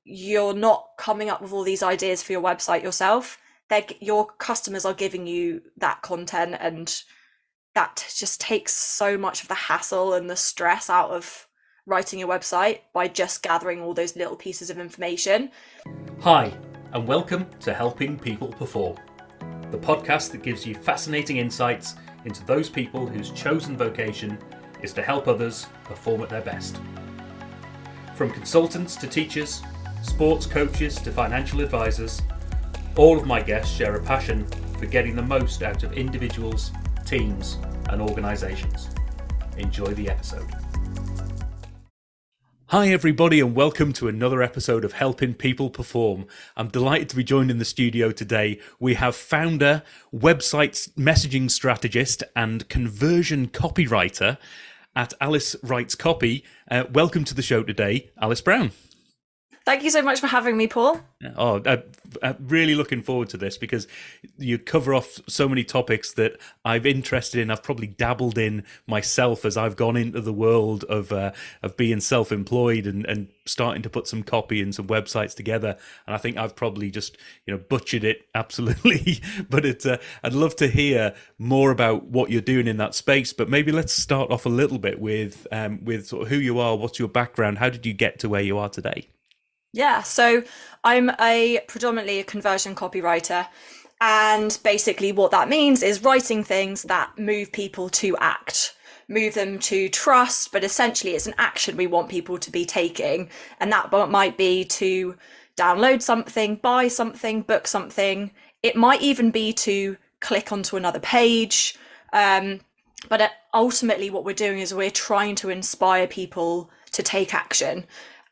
you're not coming up with all these ideas for your website yourself. Your customers are giving you that content, and that just takes so much of the hassle and the stress out of writing your website by just gathering all those little pieces of information. Hi, and welcome to Helping People Perform, the podcast that gives you fascinating insights into those people whose chosen vocation is to help others perform at their best. From consultants to teachers, sports coaches to financial advisors, all of my guests share a passion for getting the most out of individuals, teams, and organisations. Enjoy the episode. Hi everybody, and welcome to another episode of Helping People Perform. I'm delighted to be joined in the studio today. We have founder, website messaging strategist, and conversion copywriter at Alice Writes Copy. Welcome to the show today, Alice Brown. Thank you so much for having me, Paul. Oh, I'm really looking forward to this because you cover off so many topics that I'm interested in. I've probably dabbled in myself as I've gone into the world of being self-employed and starting to put some copy and some websites together. And I think I've probably just butchered it absolutely. But I'd love to hear more about what you're doing in that space. But maybe let's start off a little bit with sort of who you are, what's your background, how did you get to where you are today? Yeah, so I'm predominantly a conversion copywriter, and basically what that means is writing things that move people to act, move them to trust, but essentially it's an action we want people to be taking, and that might be to download something, buy something, book something. It might even be to click onto another page, but ultimately what we're doing is we're trying to inspire people to take action.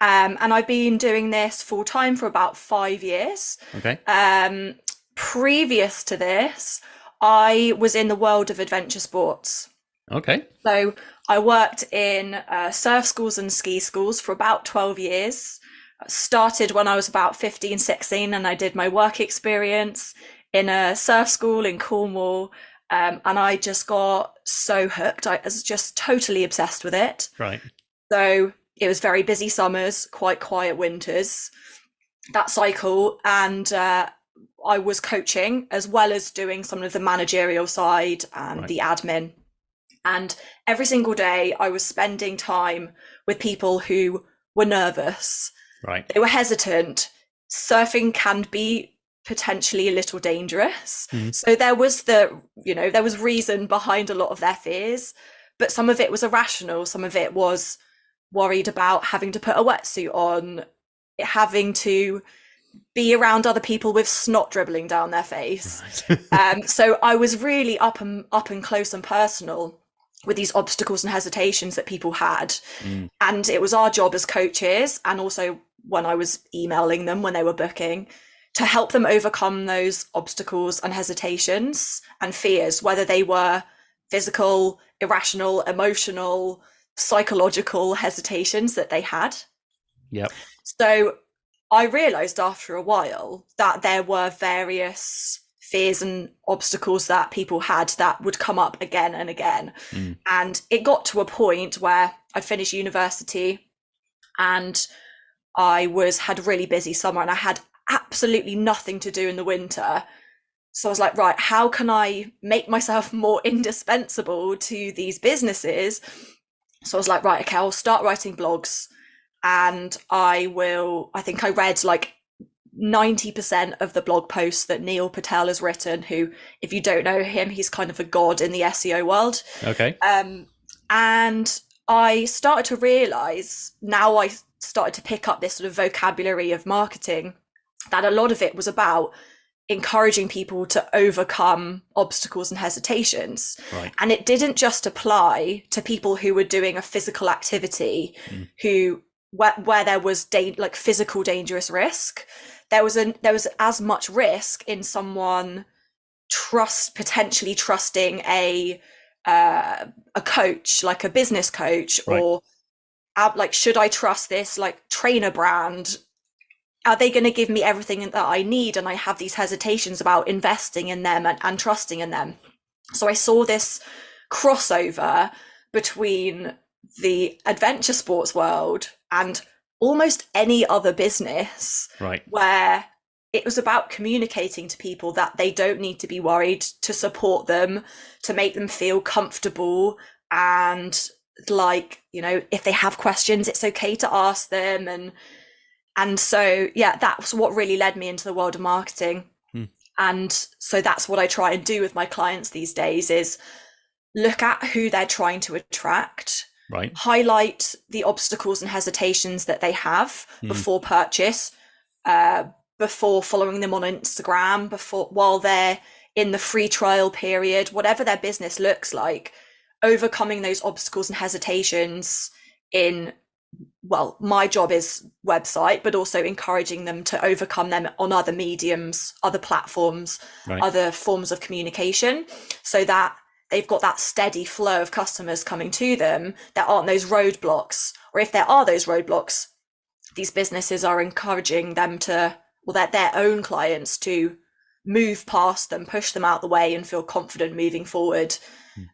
And I've been doing this full time for about 5 years. Okay. Previous to this, I was in the world of adventure sports. Okay. So I worked in surf schools and ski schools for about 12 years. Started when I was about 15, 16, and I did my work experience in a surf school in Cornwall. And I just got so hooked. I was just totally obsessed with it. Right. So it was very busy summers, quite quiet winters, that cycle. And I was coaching as well as doing some of the managerial side and the admin. And every single day I was spending time with people who were nervous. Right. They were hesitant. Surfing can be potentially a little dangerous. Mm. So there was there was reason behind a lot of their fears, but some of it was irrational. Some of it was worried about having to put a wetsuit on, having to be around other people with snot dribbling down their face. Right. So I was really up and close and personal with these obstacles and hesitations that people had. Mm. And it was our job as coaches, and also when I was emailing them when they were booking, to help them overcome those obstacles and hesitations and fears, whether they were physical, irrational, emotional, psychological hesitations that they had. Yep. So I realized after a while that there were various fears and obstacles that people had that would come up again and again. Mm. And it got to a point where I finished university and I had a really busy summer and I had absolutely nothing to do in the winter. So I was like, right, how can I make myself more indispensable to these businesses? So I was like, right, okay, I'll start writing blogs, and I think I read like 90% of the blog posts that Neil Patel has written, who, if you don't know him, he's kind of a god in the SEO world. Okay. And I started to realize, now I started to pick up this sort of vocabulary of marketing, that a lot of it was about encouraging people to overcome obstacles and hesitations. Right. And it didn't just apply to people who were doing a physical activity, where there was physical dangerous risk. There was as much risk in someone potentially trusting a coach, like a business coach, right. Or should I trust this trainer brand? Are they going to give me everything that I need? And I have these hesitations about investing in them and trusting in them. So I saw this crossover between the adventure sports world and almost any other business, Right. where it was about communicating to people that they don't need to be worried, to support them, to make them feel comfortable, and like, you know, if they have questions, it's okay to ask them. And so, yeah, that's what really led me into the world of marketing. And so that's what I try and do with my clients these days, is look at who they're trying to attract, Right. highlight the obstacles and hesitations that they have before purchase, before following them on Instagram, before, while they're in the free trial period, whatever their business looks like, overcoming those obstacles and hesitations in, well, my job is website, but also encouraging them to overcome them on other mediums, other platforms, Right. other forms of communication, so that they've got that steady flow of customers coming to them. There aren't those roadblocks, or if there are those roadblocks, these businesses are encouraging them to, well, their own clients to move past them, push them out the way, and feel confident moving forward,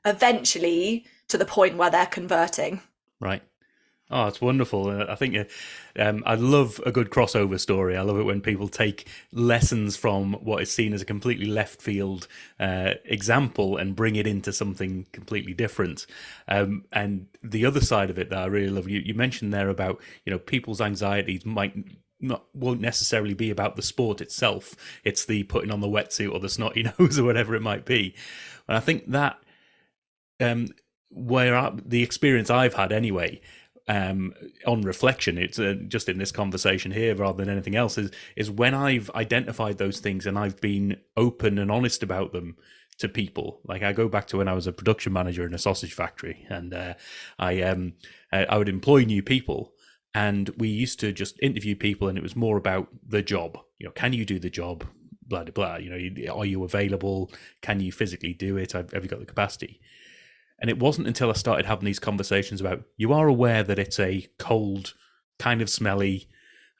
eventually to the point where they're converting. Right. Oh, it's wonderful. I think I love a good crossover story. I love it when people take lessons from what is seen as a completely left field example and bring it into something completely different. And the other side of it that I really love, you mentioned there about, you know, people's anxieties won't necessarily be about the sport itself. It's the putting on the wetsuit or the snotty nose or whatever it might be. And I think that the experience I've had anyway, on reflection, it's just in this conversation here rather than anything else, is when I've identified those things and I've been open and honest about them to people. Like, I go back to when I was a production manager in a sausage factory, and I would employ new people, and we used to just interview people, and it was more about the job. You know, can you do the job? Blah blah blah. You know, are you available? Can you physically do it? Have you got the capacity? And it wasn't until I started having these conversations about, you are aware that it's a cold, kind of smelly,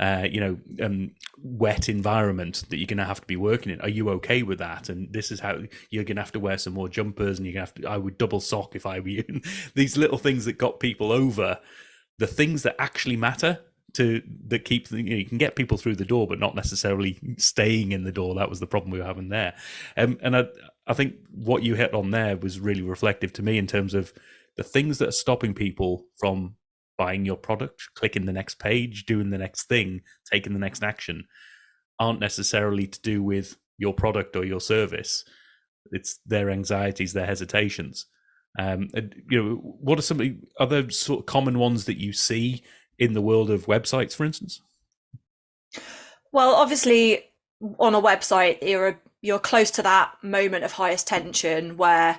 wet environment that you're going to have to be working in. Are you okay with that? And this is how you're going to have to wear some more jumpers, and you're going to have to, I would double sock if I were you. These little things that got people over the things that actually matter, that keep, you know, you can get people through the door, but not necessarily staying in the door. That was the problem we were having there. And I think what you hit on there was really reflective to me in terms of the things that are stopping people from buying your product, clicking the next page, doing the next thing, taking the next action, aren't necessarily to do with your product or your service. It's their anxieties, their hesitations. What are some other sort of common ones that you see in the world of websites, for instance? Well, obviously, on a website, you're close to that moment of highest tension where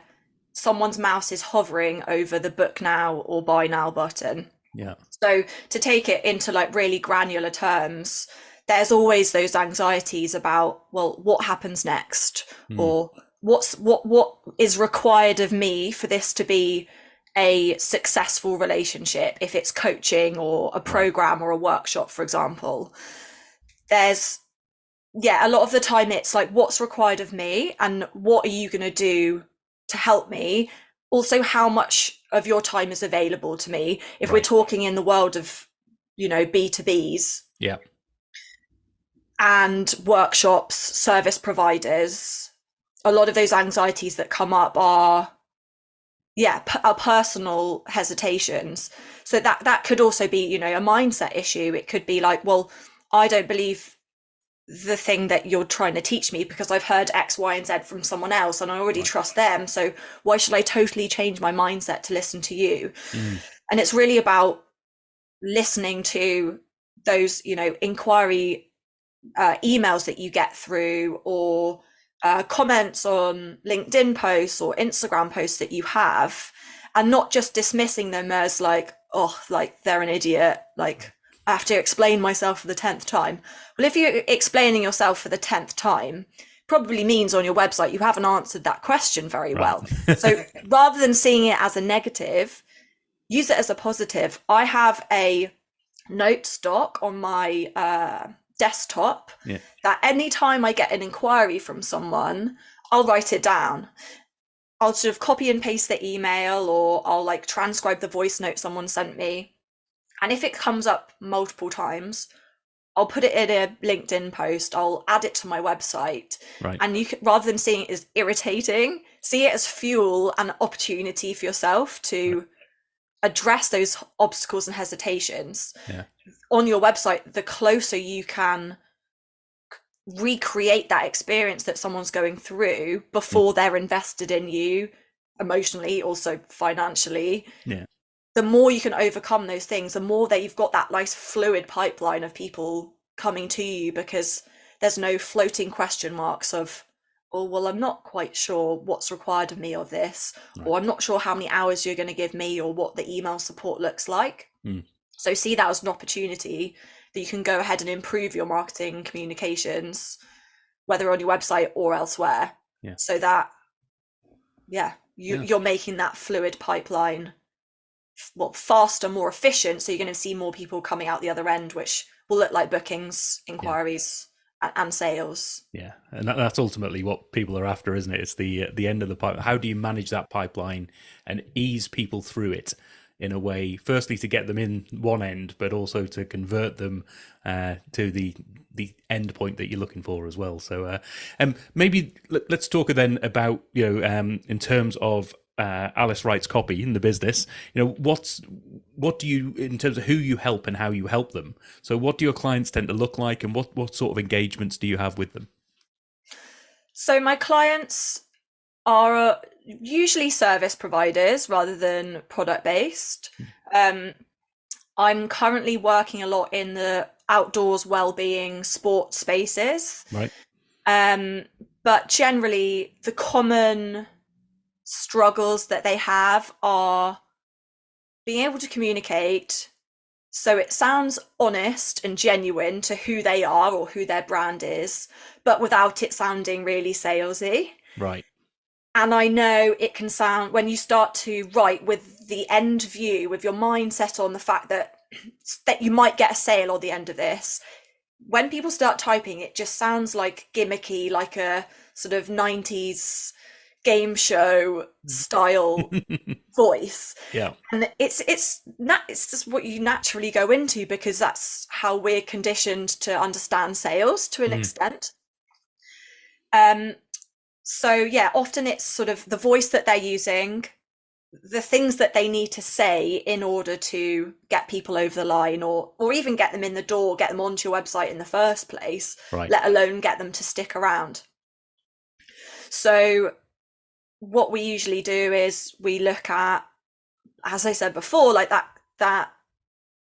someone's mouse is hovering over the book now or buy now button. Yeah. So to take it into like really granular terms, there's always those anxieties about, well, what happens next? Or what is required of me for this to be a successful relationship, if it's coaching or a program or a workshop, for example. There's, yeah, a lot of the time it's like, what's required of me and what are you going to do to help me? Also, how much of your time is available to me? If we're talking in the world of, you know, B2Bs. Yeah. And workshops, service providers, a lot of those anxieties that come up are personal hesitations. So that could also be, you know, a mindset issue. It could be like, well, I don't believe the thing that you're trying to teach me because I've heard X, Y, and Z from someone else and I already trust them. So why should I totally change my mindset to listen to you? And it's really about listening to those, you know, inquiry emails that you get through, or comments on LinkedIn posts or Instagram posts that you have, and not just dismissing them as like, oh, like they're an idiot, like I have to explain myself for the 10th time. Well, if you're explaining yourself for the 10th time, probably means on your website you haven't answered that question very well. So rather than seeing it as a negative, use it as a positive. I have a note stock on my desktop that anytime I get an inquiry from someone, I'll write it down. I'll sort of copy and paste the email, or I'll like transcribe the voice note someone sent me, And if it comes up multiple times, I'll put it in a LinkedIn post, I'll add it to my website. Right. And you can, rather than seeing it as irritating, see it as fuel and opportunity for yourself to address those obstacles and hesitations. Yeah. On your website, the closer you can recreate that experience that someone's going through before they're invested in you emotionally, also financially, Yeah. the more you can overcome those things, the more that you've got that nice fluid pipeline of people coming to you, because there's no floating question marks of, oh, well, I'm not quite sure what's required of me of this, or I'm not sure how many hours you're going to give me, or what the email support looks like. So see that as an opportunity that you can go ahead and improve your marketing communications, whether on your website or elsewhere. So that, you're making that fluid pipeline faster, more efficient, so you're going to see more people coming out the other end, which will look like bookings, inquiries, and sales. Yeah, and that's ultimately what people are after, isn't it? It's the end of the pipeline. How do you manage that pipeline and ease people through it in a way, firstly to get them in one end, but also to convert them to the end point that you're looking for as well. So maybe let's talk then about, in terms of Alice Wright's copy in the business, what do you, in terms of who you help and how you help them? So what do your clients tend to look like, and what sort of engagements do you have with them? So my clients are usually service providers rather than product based. I'm currently working a lot in the outdoors well-being sports spaces. Right. But generally the common struggles that they have are being able to communicate so it sounds honest and genuine to who they are or who their brand is, but without it sounding really salesy. Right. And I know it can sound, when you start to write with the end view, with your mindset on the fact that you might get a sale on the end of this, when people start typing, it just sounds like gimmicky, like a sort of 90s game show style voice. Yeah. And it's just what you naturally go into, because that's how we're conditioned to understand sales to an extent. So yeah, often it's sort of the voice that they're using, the things that they need to say in order to get people over the line, or even get them in the door, get them onto your website in the first place, let alone get them to stick around. So what we usually do is we look at, as I said before, like that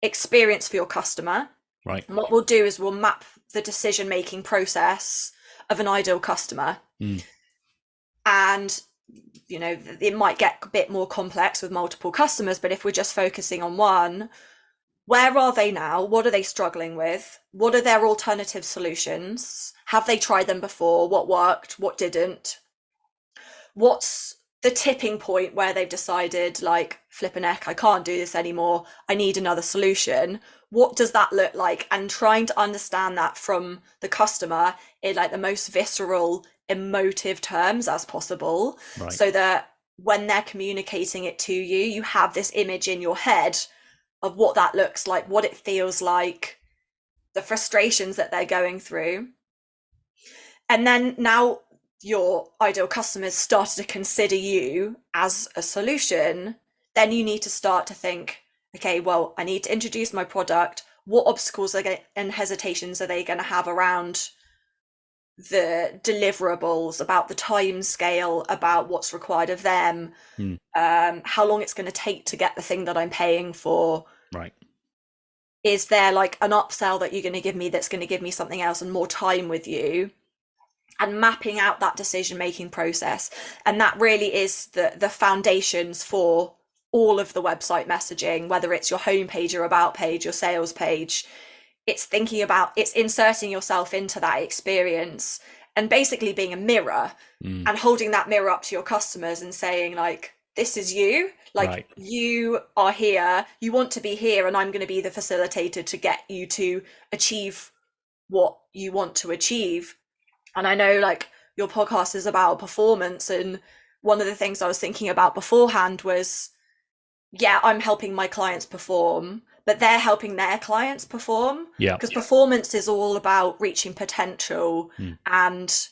experience for your customer. Right. And what we'll do is we'll map the decision-making process of an ideal customer. And it might get a bit more complex with multiple customers, but if we're just focusing on one, where are they now? What are they struggling with? What are their alternative solutions? Have they tried them before? What worked? What didn't? What's the tipping point where they've decided, like, flipping heck, I can't do this anymore, I need another solution? What does that look like? And trying to understand that from the customer in like the most visceral, emotive terms as possible, so that when they're communicating it to you, you have this image in your head of what that looks like, what it feels like, the frustrations that they're going through. And then now your ideal customers started to consider you as a solution, then you need to start to think, okay, well, I need to introduce my product. What obstacles and hesitations are they going to have around the deliverables, about the time scale, about what's required of them, how long it's going to take to get the thing that I'm paying for. Right. Is there like an upsell that you're going to give me that's going to give me something else and more time with you? And mapping out that decision-making process. And that really is the foundations for all of the website messaging, whether it's your homepage, your about page, your sales page. It's it's inserting yourself into that experience and basically being a mirror and holding that mirror up to your customers and saying, like, this is you, like, you are here, you want to be here, and I'm going to be the facilitator to get you to achieve what you want to achieve. And I know, like, your podcast is about performance, and one of the things I was thinking about beforehand was, yeah, I'm helping my clients perform, but they're helping their clients perform. Yeah. Because performance is all about reaching potential and,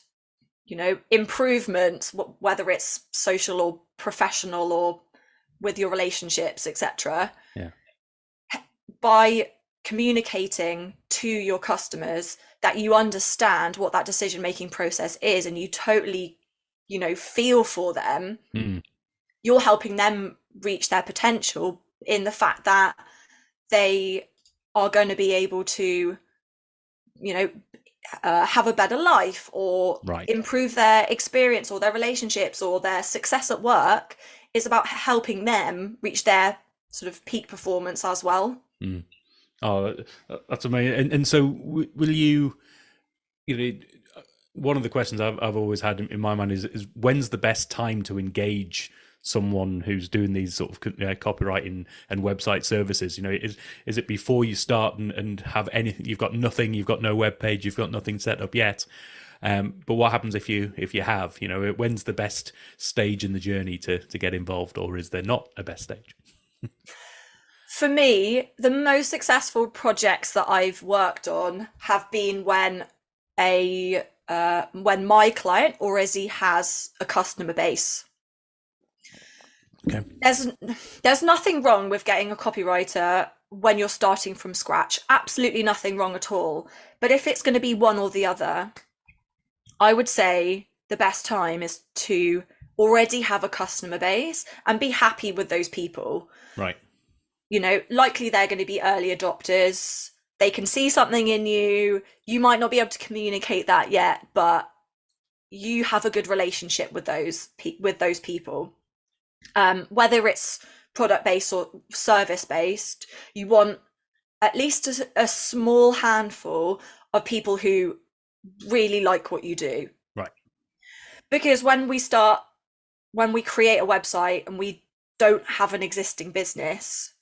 you know, improvements, whether it's social or professional or with your relationships, etc. Yeah. By communicating to your customers that you understand what that decision-making process is and you totally, you know, feel for them, you're helping them reach their potential in the fact that they are going to be able to, you know, have a better life or improve their experience or their relationships or their success at work. Is about helping them reach their sort of peak performance as well. Oh, that's amazing. And so will you, you know, one of the questions I've always had in my mind is when's the best time to engage someone who's doing these sort of copywriting and website services? You know, is it before you start and have anything? You've got nothing, you've got no web page, you've got nothing set up yet. But what happens if you have? You know, when's the best stage in the journey to get involved, or is there not a best stage? For me, the most successful projects that I've worked on have been when my client already has a customer base. Okay. There's nothing wrong with getting a copywriter when you're starting from scratch. Absolutely nothing wrong at all. But if it's going to be one or the other, I would say the best time is to already have a customer base and be happy with those people. Right. You know, likely they're going to be early adopters. They can see something in you. You might not be able to communicate that yet, but you have a good relationship with those people. Whether it's product-based or service-based, you want at least a small handful of people who really like what you do. Right. Because when we create a website and we don't have an existing business,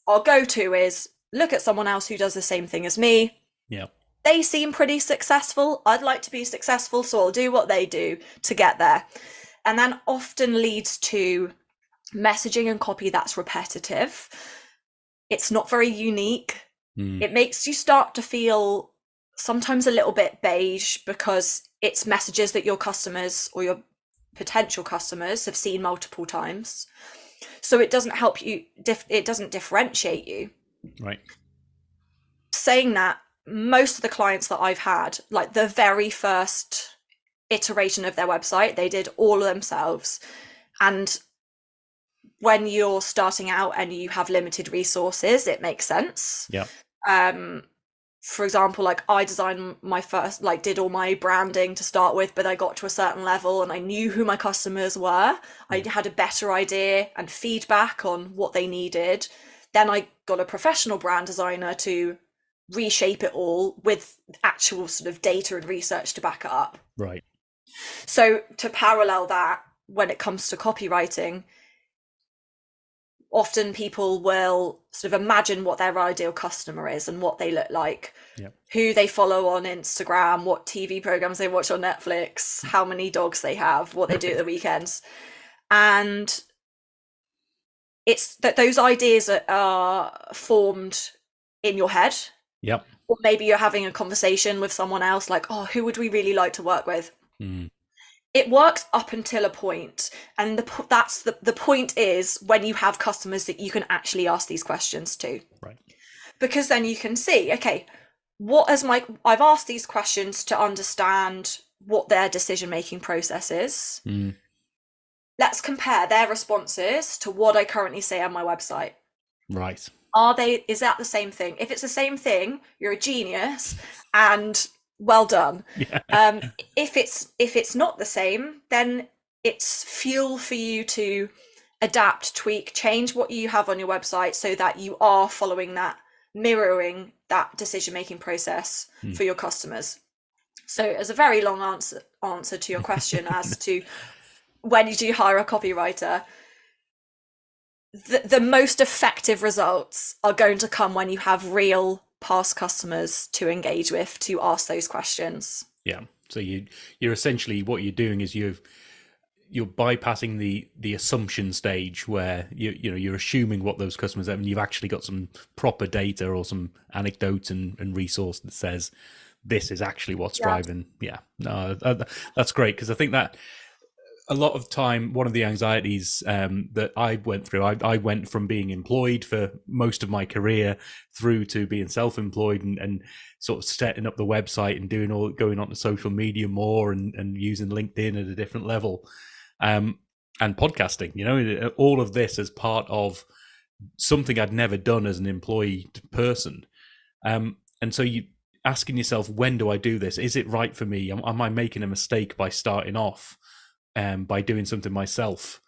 our go-to is look at someone else who does the same thing as me. Yeah. They seem pretty successful. I'd like to be successful, so I'll do what they do to get there. And that often leads to messaging and copy that's repetitive. It's not very unique. It makes you start to feel sometimes a little bit beige because it's messages that your customers or your potential customers have seen multiple times. So it doesn't help you, it doesn't differentiate you. Right. Saying that, most of the clients that I've had, like the very first iteration of their website, they did all themselves. And when you're starting out and you have limited resources, it makes sense. Yeah. For example, like I designed my first, like did all my branding to start with, but I got to a certain level and I knew who my customers were. I had a better idea and feedback on what they needed. Then I got a professional brand designer to reshape it all with actual sort of data and research to back it up. Right. So to parallel that, when it comes to copywriting, often people will sort of imagine what their ideal customer is and what they look like, who they follow on Instagram, what TV programs they watch on Netflix, how many dogs they have, what they do at the weekends. And it's that those ideas are formed in your head. Yep. Or maybe you're having a conversation with someone else like, oh, who would we really like to work with? It works up until a point, and the point is when you have customers that you can actually ask these questions to. Right. Because then you can see, okay, I've asked these questions to understand what their decision-making process is. Let's compare their responses to what I currently say on my website. Right. Is that the same thing? If it's the same thing, you're a genius and well done. Yeah. If it's not the same, then it's fuel for you to adapt, tweak, change what you have on your website so that you are following that, mirroring that decision-making process for your customers. So as a very long answer to your question as to when did you hire a copywriter, the most effective results are going to come when you have real past customers to engage with, to ask those questions. Yeah. So you're essentially, what you're doing is you're bypassing the assumption stage where you're assuming what those customers have, and you've actually got some proper data or some anecdotes and resource that says this is actually what's driving. Yeah, no, that's great, because I think that a lot of time, one of the anxieties that I went through, I went from being employed for most of my career through to being self-employed and sort of setting up the website and going on to social media more and using LinkedIn at a different level, and podcasting. All of this as part of something I'd never done as an employed person, and so you asking yourself, when do I do this? Is it right for me? Am I making a mistake by starting off? By doing something myself.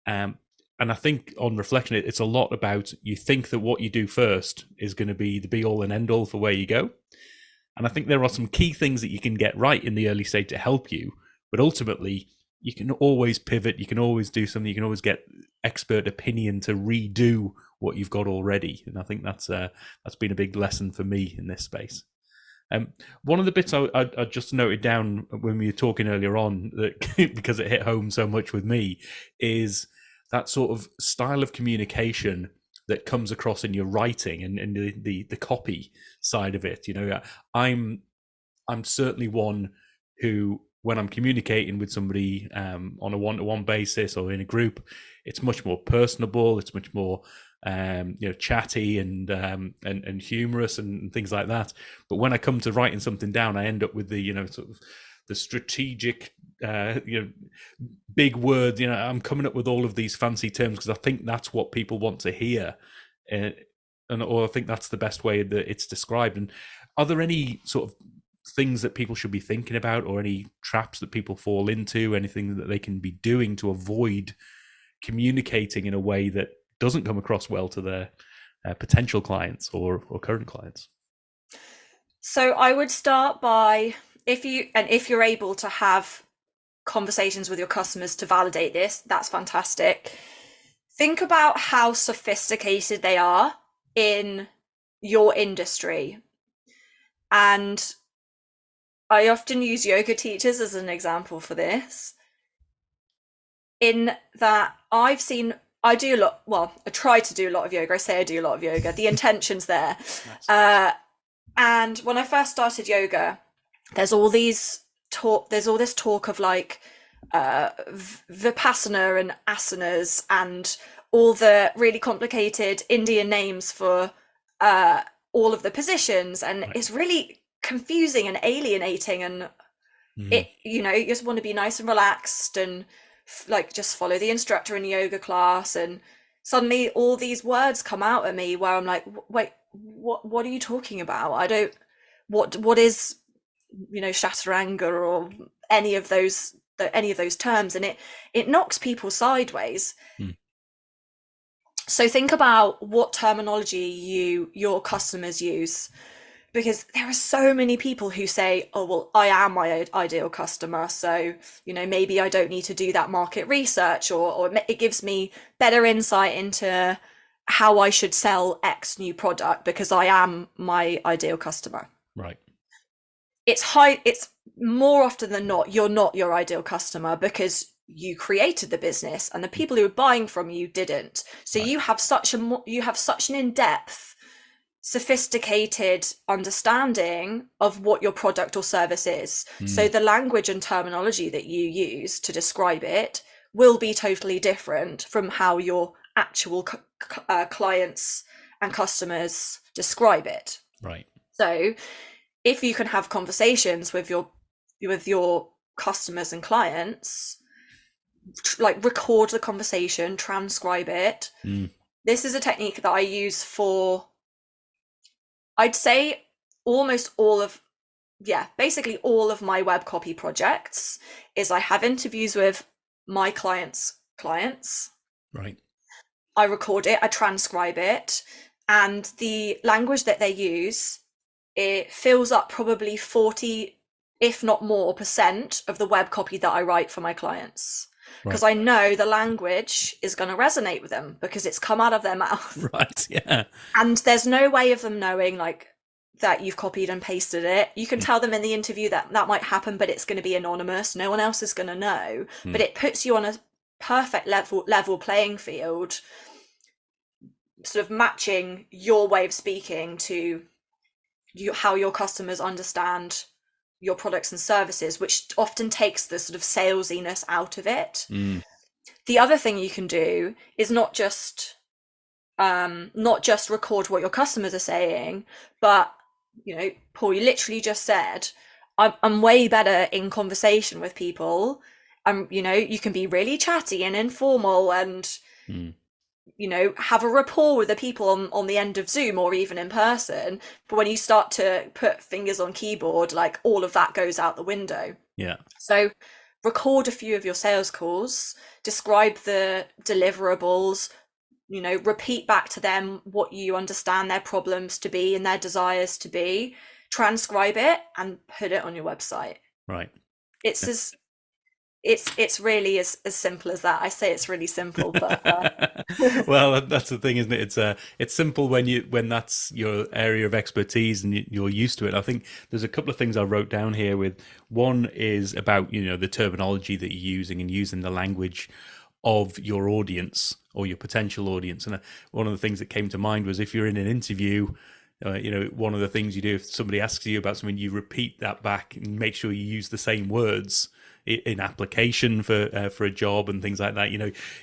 And I think on reflection, it's a lot about, you think that what you do first is going to be the be all and end all for where you go. And I think there are some key things that you can get right in the early stage to help you, but ultimately you can always pivot. You can always do something. You can always get expert opinion to redo what you've got already. And I think that's been a big lesson for me in this space. One of the bits I just noted down when we were talking earlier on, that because it hit home so much with me, is that sort of style of communication that comes across in your writing and the copy side of it. I'm certainly one who, when I'm communicating with somebody on a one-to-one basis or in a group, it's much more personable. It's much more chatty and humorous and things like that. But when I come to writing something down, I end up with the sort of the strategic big words. I'm coming up with all of these fancy terms because I think that's what people want to hear, or I think that's the best way that it's described. And are there any sort of things that people should be thinking about, or any traps that people fall into, anything that they can be doing to avoid communicating in a way that doesn't come across well to their potential clients or current clients? So I would start by, if you're able to have conversations with your customers to validate this, that's fantastic. Think about how sophisticated they are in your industry. And I often use yoga teachers as an example for this, in that I try to do a lot of yoga. I say I do a lot of yoga. The intention's there. Nice. And when I first started yoga, there's all this talk of like Vipassana and asanas and all the really complicated Indian names for all of the positions. And right. It's really confusing and alienating. And you just want to be nice and relaxed and like just follow the instructor in yoga class, and suddenly all these words come out at me where I'm like, wait, what are you talking about? I don't, what is Chaturanga or any of those terms, and it knocks people sideways. So think about what terminology your customers use, because there are so many people who say, oh, well, I am my ideal customer, so, maybe I don't need to do that market research, or it gives me better insight into how I should sell X new product because I am my ideal customer. Right. It's more often than not, you're not your ideal customer because you created the business and the people who are buying from you didn't. So right. you have such an in-depth, sophisticated understanding of what your product or service is. So the language and terminology that you use to describe it will be totally different from how your actual clients and customers describe it. Right. So if you can have conversations with your customers and clients, like record the conversation, transcribe it. This is a technique that I use for, I'd say basically all of my web copy projects. Is I have interviews with my clients. Right. I record it, I transcribe it, and the language that they use, it fills up probably 40, if not more, % of the web copy that I write for my clients. Because right. I know the language is going to resonate with them because it's come out of their mouth. Right, yeah. And there's no way of them knowing, like, that you've copied and pasted it. You can tell them in the interview that that might happen, but it's going to be anonymous. No one else is going to know. But it puts you on a perfect level playing field, sort of matching your way of speaking to how your customers understand your products and services, which often takes the sort of salesiness out of it. The other thing you can do is not just record what your customers are saying, but Paul, you literally just said, I'm way better in conversation with people. You can be really chatty and informal and have a rapport with the people on the end of Zoom or even in person. But when you start to put fingers on keyboard, like, all of that goes out the window. Yeah. So record a few of your sales calls, describe the deliverables, repeat back to them what you understand their problems to be and their desires to be, transcribe it and put it on your website. Right. It's really as simple as that. I say it's really simple, but well, that's the thing, isn't it? It's simple when that's your area of expertise and you're used to it. I think there's a couple of things I wrote down here. One is about the terminology that you're using and using the language of your audience or your potential audience. And one of the things that came to mind was, if you're in an interview, one of the things you do, if somebody asks you about something, you repeat that back and make sure you use the same words in application for a job and things like that.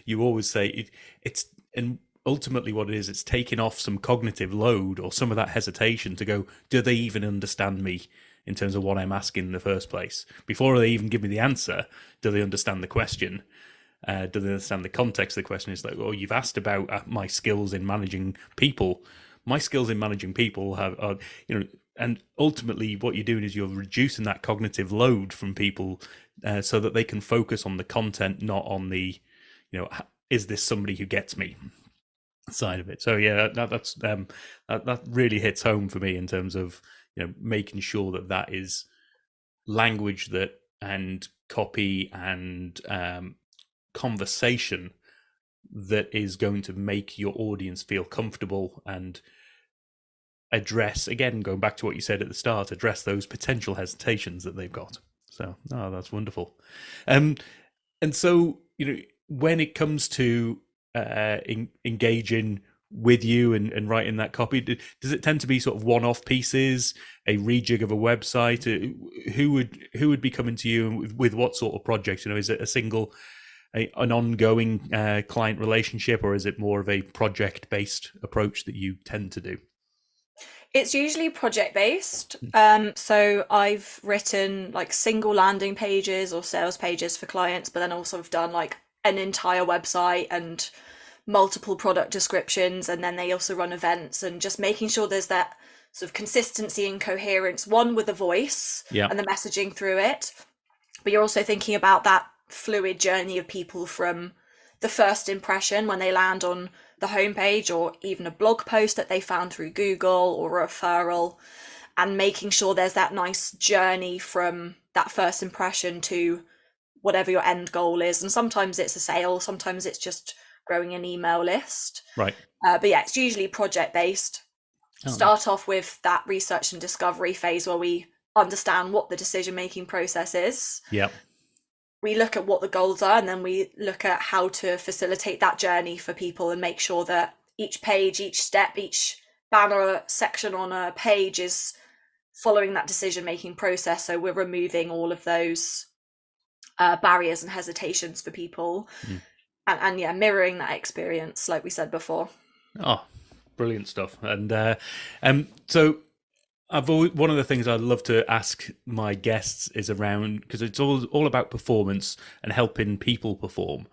You always say it's and ultimately what it is, it's taking off some cognitive load or some of that hesitation to go, do they even understand me in terms of what I'm asking in the first place? Before they even give me the answer, do they understand the question? Do they understand the context of the question? It's like, well, you've asked about my skills in managing people. My skills in managing people are and ultimately what you're doing is you're reducing that cognitive load from people so that they can focus on the content, not on the, is this somebody who gets me side of it. So yeah, that really hits home for me in terms of, making sure that is language that and copy and conversation that is going to make your audience feel comfortable and address, again, going back to what you said at the start, address those potential hesitations that they've got. So, that's wonderful. And so, when it comes to engaging with you and writing that copy, does it tend to be sort of one-off pieces, a rejig of a website? Who would be coming to you with what sort of projects? Is it a single, an ongoing client relationship, or is it more of a project-based approach that you tend to do? It's usually project-based. So I've written like single landing pages or sales pages for clients, but then also I've done like an entire website and multiple product descriptions, and then they also run events, and just making sure there's that sort of consistency and coherence, one with the voice and the messaging through it, but you're also thinking about that fluid journey of people from the first impression when they land on the homepage, or even a blog post that they found through Google or a referral, and making sure there's that nice journey from that first impression to whatever your end goal is. And sometimes it's a sale, sometimes it's just growing an email list. Right. But yeah, it's usually project based. Start off with that research and discovery phase where we understand what the decision making process is. Yeah. We look at what the goals are, and then we look at how to facilitate that journey for people and make sure that each page, each step, each banner section on a page is following that decision-making process. So we're removing all of those barriers and hesitations for people, and yeah, mirroring that experience, like we said before. Oh, brilliant stuff. And so one of the things I love to ask my guests is around, because it's all about performance and helping people perform.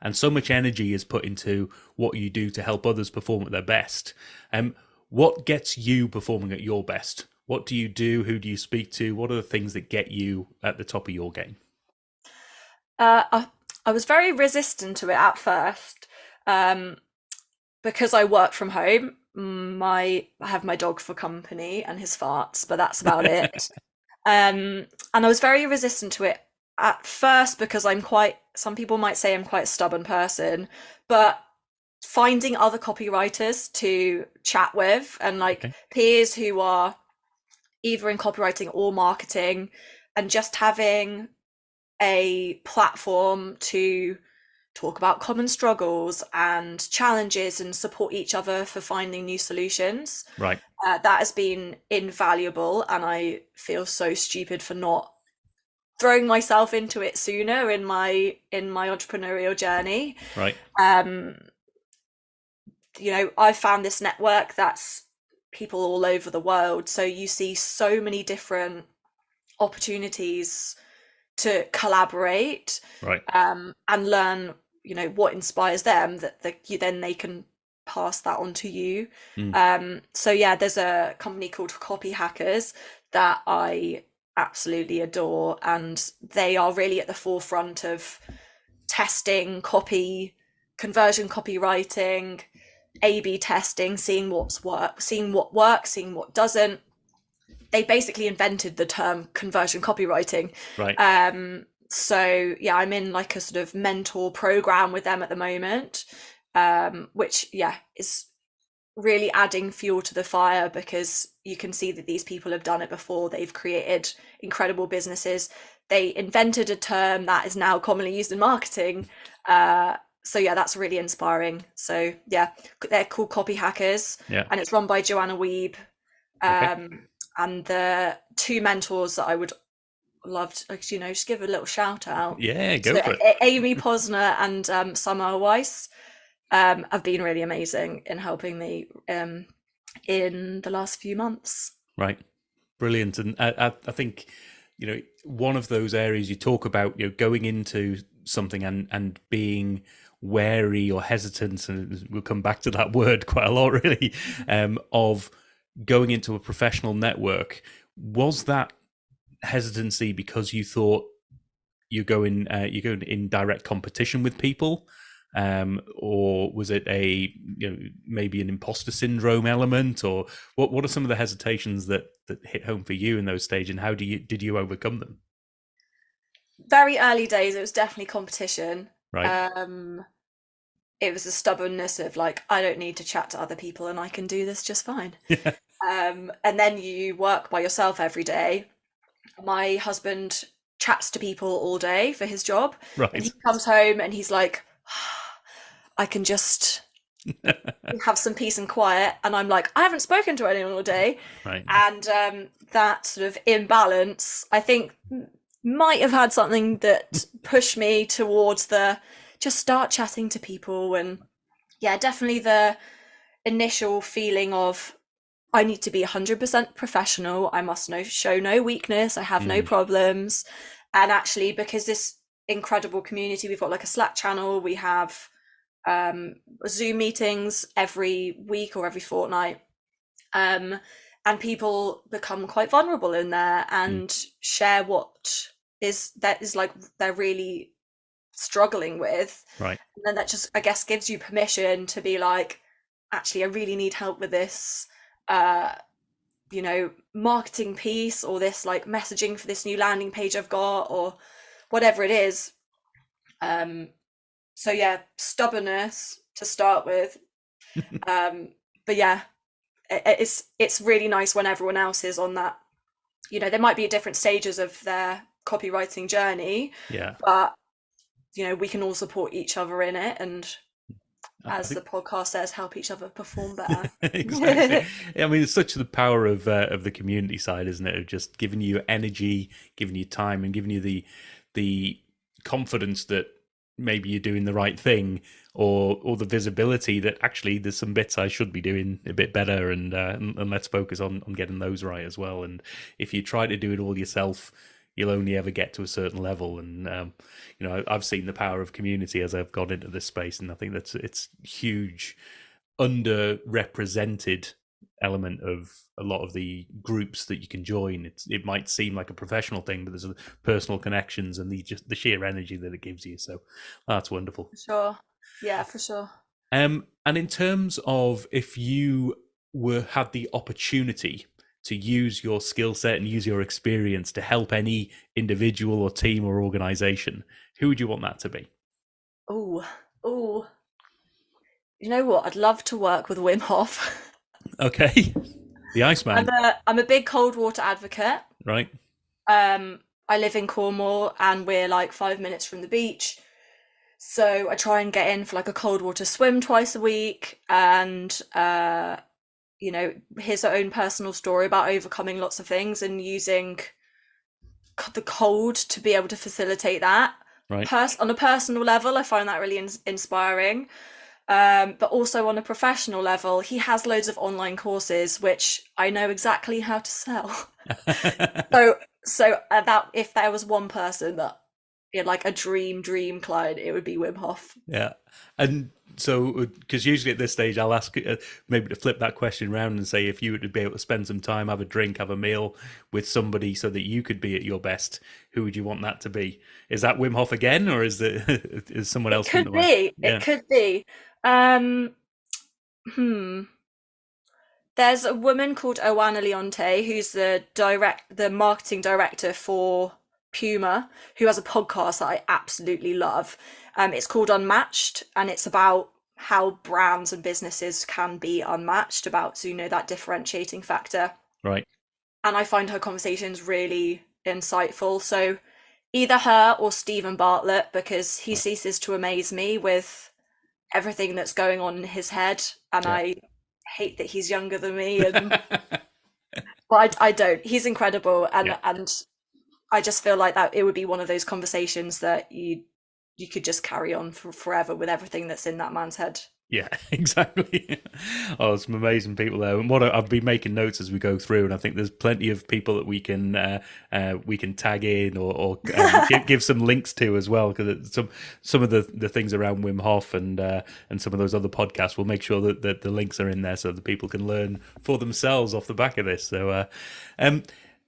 And so much energy is put into what you do to help others perform at their best. What gets you performing at your best? What do you do? Who do you speak to? What are the things that get you at the top of your game? I was very resistant to it at first, because I work from home. I have my dog for company and his farts, but that's about it. And I was very resistant to it at first because some people might say I'm quite a stubborn person, but finding other copywriters to chat with and peers who are either in copywriting or marketing, and just having a platform to talk about common struggles and challenges and support each other for finding new solutions. Right. That has been invaluable, and I feel so stupid for not throwing myself into it sooner in my entrepreneurial journey. Right. I found this network that's people all over the world, so you see so many different opportunities to collaborate, Right. and learn what inspires them, that then they can pass that on to you. So yeah, there's a company called Copy Hackers that I absolutely adore, and they are really at the forefront of testing conversion copywriting, A/B testing, seeing what works, seeing what doesn't. They basically invented the term conversion copywriting. Right. So yeah, I'm in like a sort of mentor program with them at the moment, which is really adding fuel to the fire, because you can see that these people have done it before. They've created incredible businesses. They invented a term that is now commonly used in marketing. So yeah, that's really inspiring. So yeah, they're called Copy Hackers, and it's run by Joanna Wiebe. And the two mentors that I would love to, just give a little shout out. Yeah, go for it. Amy Posner and Summer Weiss have been really amazing in helping me in the last few months. Right. Brilliant. And I think, one of those areas you talk about, going into something and being wary or hesitant, and we'll come back to that word quite a lot, really, of going into a professional network. Was that hesitancy because you thought you're going in direct competition with people, or was it maybe an imposter syndrome element, or what are some of the hesitations that hit home for you in those stages, and how did you overcome them? Very early days, it was definitely competition. Right. It was a stubbornness of like, I don't need to chat to other people and I can do this just fine. And then you work by yourself every day. My husband chats to people all day for his job. Right. And he comes home and he's like, I can just have some peace and quiet. And I'm like, I haven't spoken to anyone all day. Right. And that sort of imbalance, I think, might have had something that pushed me towards the just start chatting to people. And yeah, definitely the initial feeling of I need to be 100% professional. I must show no weakness. I have no problems. And actually, because this incredible community, we've got like a Slack channel, we have Zoom meetings every week or every fortnight, and people become quite vulnerable in there and share what is like they're really struggling with. Right. And then that just, I guess, gives you permission to be like, actually, I really need help with this marketing piece, or this like messaging for this new landing page I've got, or whatever it is. So yeah, stubbornness to start with. But yeah, it's really nice when everyone else is on that. There might be at different stages of their copywriting journey. Yeah. But we can all support each other in it, and as the podcast says, help each other perform better. Exactly. I mean, it's such the power of the community side, isn't it? Of just giving you energy, giving you time, and giving you the confidence that maybe you're doing the right thing, or the visibility that actually there's some bits I should be doing a bit better, and let's focus on getting those right as well. And if you try to do it all yourself, you'll only ever get to a certain level. And I've seen the power of community as I've got into this space, and I think it's huge underrepresented element of a lot of the groups that you can join. It might seem like a professional thing, but there's personal connections and the sheer energy that it gives you. So that's wonderful. For sure. Yeah, for sure. And in terms of if you had the opportunity to use your skill set and use your experience to help any individual or team or organization, who would you want that to be? Oh, you know what? I'd love to work with Wim Hof. Okay. The Iceman, I'm a big cold water advocate. right? I live in Cornwall and we're like 5 minutes from the beach. So I try and get in for like a cold water swim twice a week. And, here's her own personal story about overcoming lots of things and using the cold to be able to facilitate that. Right. On a personal level, I find that really inspiring. But also on a professional level, he has loads of online courses, which I know exactly how to sell. So that if there was one person that like a dream client, it would be Wim Hof. Yeah. And so, because usually at this stage, I'll ask maybe to flip that question around and say, if you were to be able to spend some time, have a drink, have a meal with somebody so that you could be at your best, who would you want that to be? Is that Wim Hof again, or is is someone else? Could be. Yeah. It could be. There's a woman called Oana Leonte who's the marketing director for Puma, who has a podcast that I absolutely love. It's called Unmatched, and it's about how brands and businesses can be unmatched, about that differentiating factor. Right. And I find her conversations really insightful. So either her or Stephen Bartlett, because he ceases to amaze me with everything that's going on in his head, and I hate that he's younger than me, but I don't. He's incredible, and I just feel like that it would be one of those conversations that you could just carry on for forever with everything that's in that man's head. Yeah, exactly. Oh, some amazing people there. And what I've been making notes as we go through, and I think there's plenty of people that we can tag in or give some links to as well, because some of the things around Wim Hof and some of those other podcasts, we'll make sure that the links are in there so that people can learn for themselves off the back of this. So,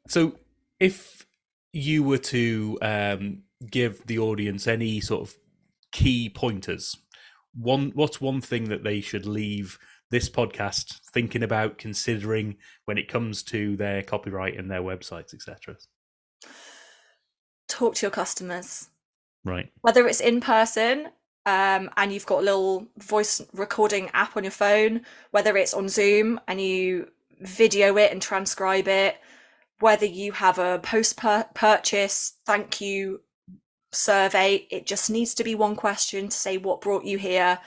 so if you were to give the audience any sort of key pointers, what's one thing that they should leave this podcast thinking about, considering when it comes to their copyright and their websites, etc.? Talk to your customers. Right. Whether it's in person, and you've got a little voice recording app on your phone, whether it's on Zoom and you video it and transcribe it, whether you have a post-purchase thank you survey, it just needs to be one question to say what brought you here.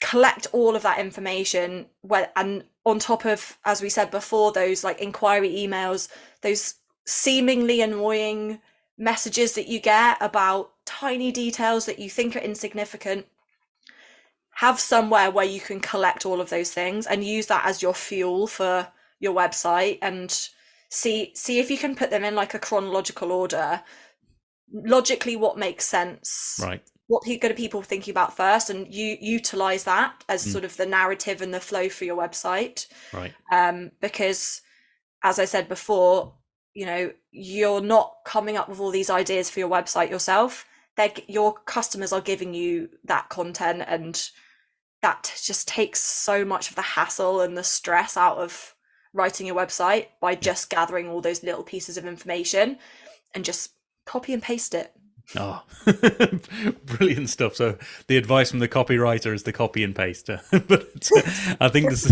Collect all of that information, and on top of, as we said before, those like inquiry emails, those seemingly annoying messages that you get about tiny details that you think are insignificant, have somewhere where you can collect all of those things and use that as your fuel for your website, and see if you can put them in like a chronological order. Logically, what makes sense, right? What are people thinking about first, and you utilize that as sort of the narrative and the flow for your website, right? Because, as I said before, you're not coming up with all these ideas for your website yourself. Your customers are giving you that content, and that just takes so much of the hassle and the stress out of writing your website by just gathering all those little pieces of information and just copy and paste it. Oh, brilliant stuff. So the advice from the copywriter is the copy and paste. But I think this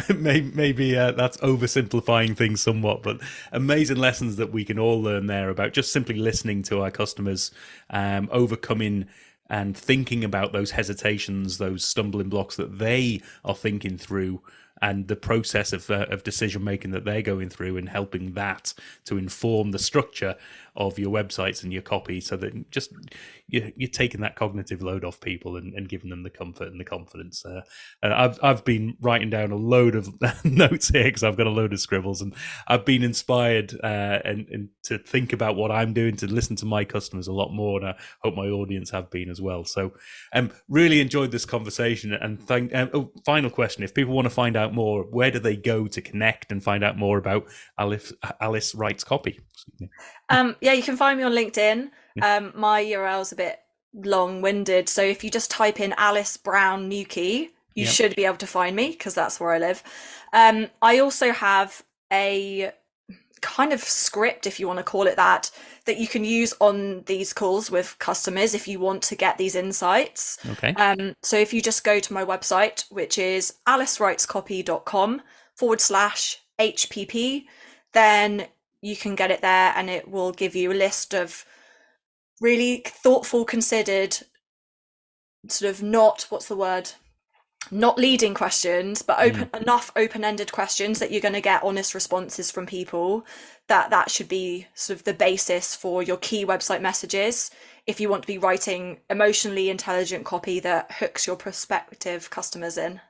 maybe that's oversimplifying things somewhat, but amazing lessons that we can all learn there about just simply listening to our customers, overcoming and thinking about those hesitations, those stumbling blocks that they are thinking through, and the process of decision making that they're going through, and helping that to inform the structure of your websites and your copy, so that just you're taking that cognitive load off people and giving them the comfort and the confidence. I've been writing down a load of notes here because I've got a load of scribbles, and I've been inspired and to think about what I'm doing, to listen to my customers a lot more, and I hope my audience have been as well. So really enjoyed this conversation, and final question: if people want to find out more, where do they go to connect and find out more about Alice Writes Copy? Yeah, you can find me on LinkedIn. My URL's a bit long-winded, so if you just type in Alice Brown Newkey, you should be able to find me, because that's where I live. I also have a kind of script, if you want to call it that you can use on these calls with customers if you want to get these insights. Okay. So if you just go to my website, which is alicewritescopy.com/HPP, then you can get it there, and it will give you a list of really thoughtful, considered, sort of not leading questions, but enough open-ended questions that you're going to get honest responses from people. That should be sort of the basis for your key website messages if you want to be writing emotionally intelligent copy that hooks your prospective customers in.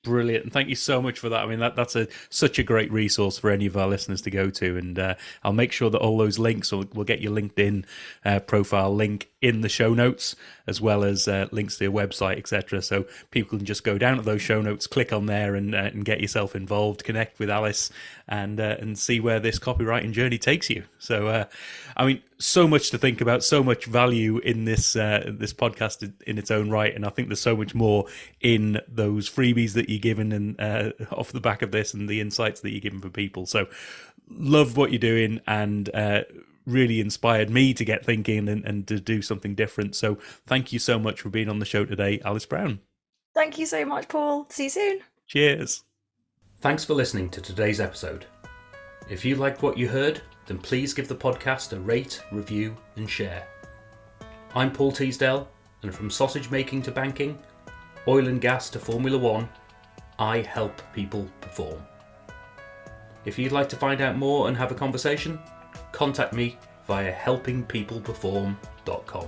Brilliant. Thank you so much for that. I mean, that's such a great resource for any of our listeners to go to. And I'll make sure that all those links, we'll get your LinkedIn profile link in the show notes, as well as links to your website, etc. So people can just go down to those show notes, click on there, and get yourself involved, connect with Alice, and see where this copywriting journey takes you. So, I mean, so much to think about, so much value in this podcast in its own right, and I think there's so much more in those freebies that you're given and off the back of this, and the insights that you're giving for people. So, love what you're doing, and really inspired me to get thinking and to do something different. So, thank you so much for being on the show today, Alice Brown. Thank you so much, Paul. See you soon. Cheers. Thanks for listening to today's episode. If you liked what you heard, then please give the podcast a rate, review, and share. I'm Paul Teasdale, and from sausage making to banking, oil and gas to Formula One, I help people perform. If you'd like to find out more and have a conversation, contact me via helpingpeopleperform.com.